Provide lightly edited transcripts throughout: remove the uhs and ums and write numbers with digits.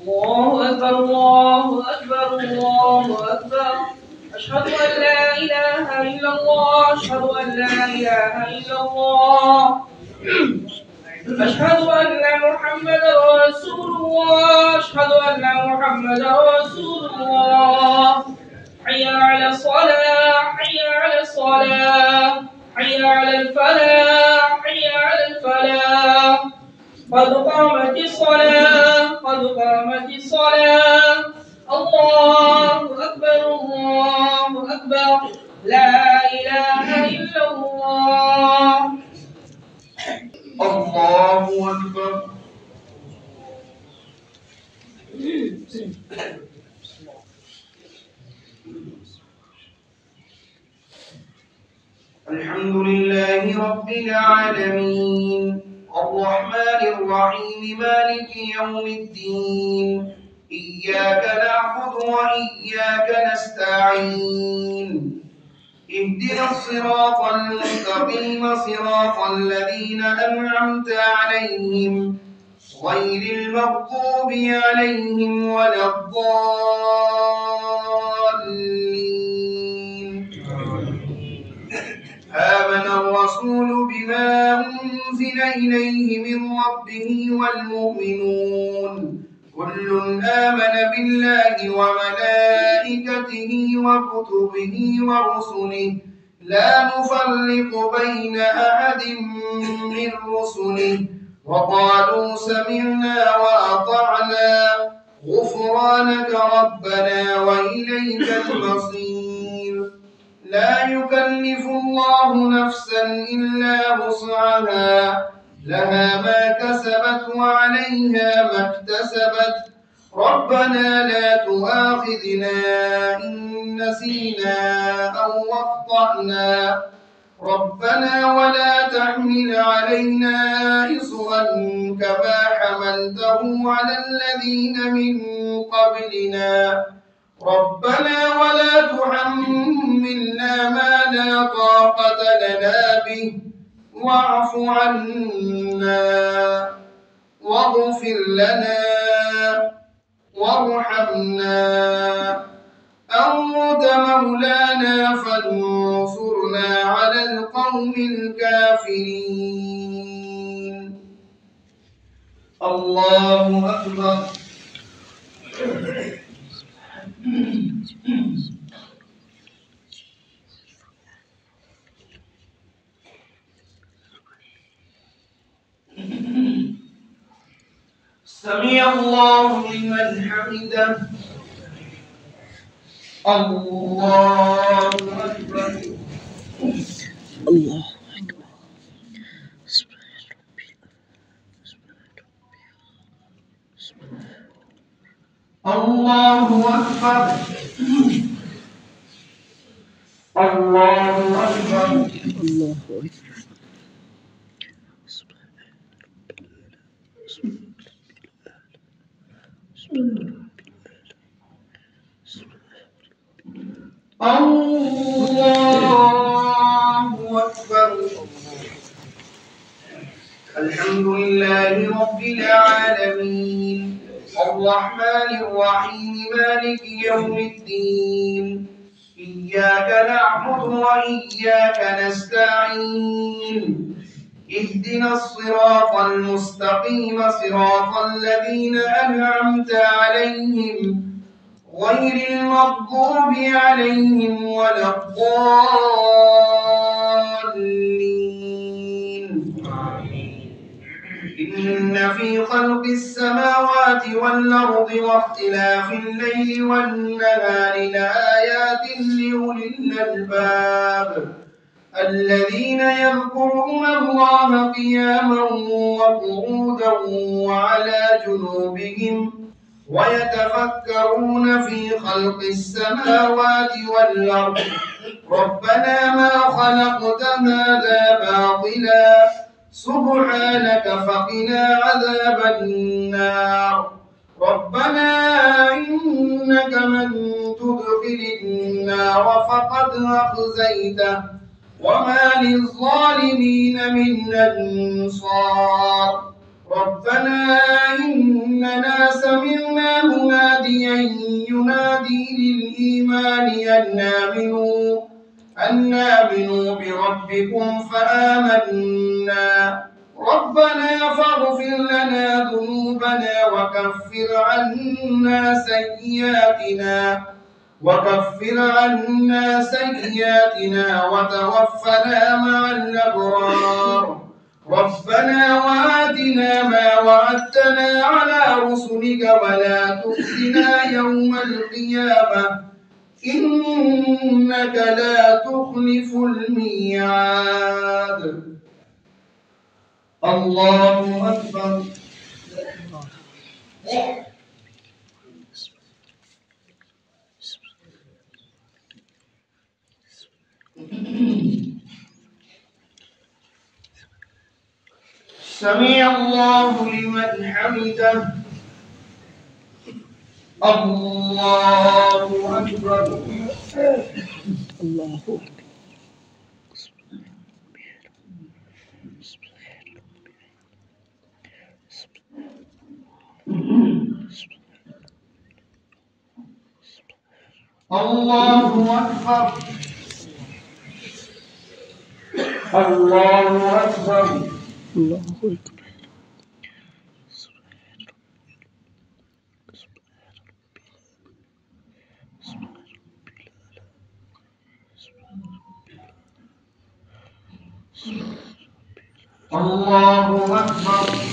الله أكبر الله أكبر الله أكبر. أشهد أن لا إله إلا الله أشهد أن لا إله إلا الله. أشهد أن محمدا رسول الله أشهد أن محمدا رسول الله. حي على الصلاة حي على الصلاة حي على الفلاح حي على الفلاح. قد قامت الصلاة قد قامت الصلاة. الله أكبر الله أكبر. لا إله إلا الله. الله أكبر. الحمد لله رب العالمين الرحمن الرحيم مالك يوم الدين إياك نعبد وإياك نستعين اهدنا الصراط المستقيم صراط الذين أنعمت عليهم غير المغضوب عليهم ولا الضالين. آمن الرسول بما أنزل إليه من ربه والمؤمنون كل آمن بالله وملائكته وكتبه ورسله لا نفرق بين أحد من رسله وقالوا سمعنا وأطعنا غفرانك ربنا وإليك المصير. لا يكلف الله نفسا إلا وسعها لها ما كسبت وعليها ما اكتسبت ربنا لا تؤاخذنا إن نسينا أو أخطأنا ربنا ولا تحمل علينا إصرا كما حملته على الذين من قبلنا ربنا ولا تحملنا ما لا طاقة لنا به واعف عنا واغفر لنا وارحمنا أنت مولانا فانصرنا على القوم الكافرين. الله أكبر. سمع الله لمن حمده. الله أكبر. الله أكبر. الله أكبر. الله أكبر. الله أكبر. الله أكبر. الحمد لله رب العالمين الرحمن الرحيم مالك يوم الدين إياك نعبد وإياك نستعين اهدنا الصراط المستقيم صراط الذين أنعمت عليهم غير المغضوب عليهم ولا الضالين. إن في خلق السماوات والأرض واختلاف الليل والنهار لآيات لأولي الألباب الذين يذكرون الله قياما وقعودا وعلى جنوبهم ويتفكرون في خلق السماوات والأرض ربنا ما خلقت هذا باطلا سبحانك فقنا عذاب النار ربنا إنك من تدخل النار فقد أخزيته وما للظالمين من أنصار ربنا إننا سمعنا مناديا ينادي للإيمان أن آمنوا بربكم فآمنا ربنا فاغفر لنا ذنوبنا وكفر عنا سيئاتنا وتوفنا مع الأبرار ربنا وآتنا ما وعدتنا على رسلك ولا تخزنا يوم القيامة إنك لا تخلف الميعاد. الله أكبر. سمع الله لمن حمده. الله أكبر. الله أكبر. الله أكبر. الله أكبر. الله أكبر. الله أكبر.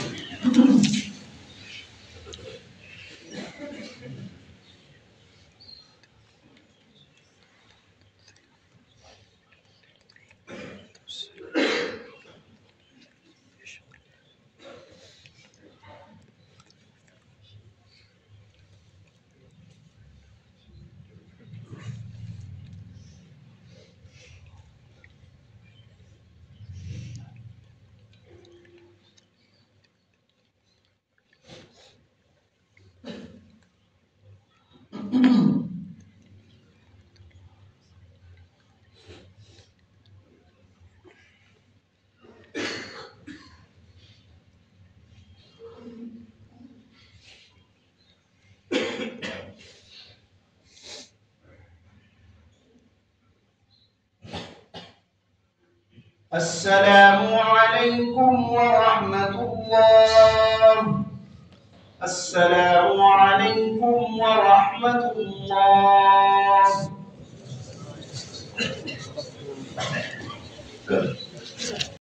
السلام عليكم ورحمة الله. السلام عليكم ورحمة الله.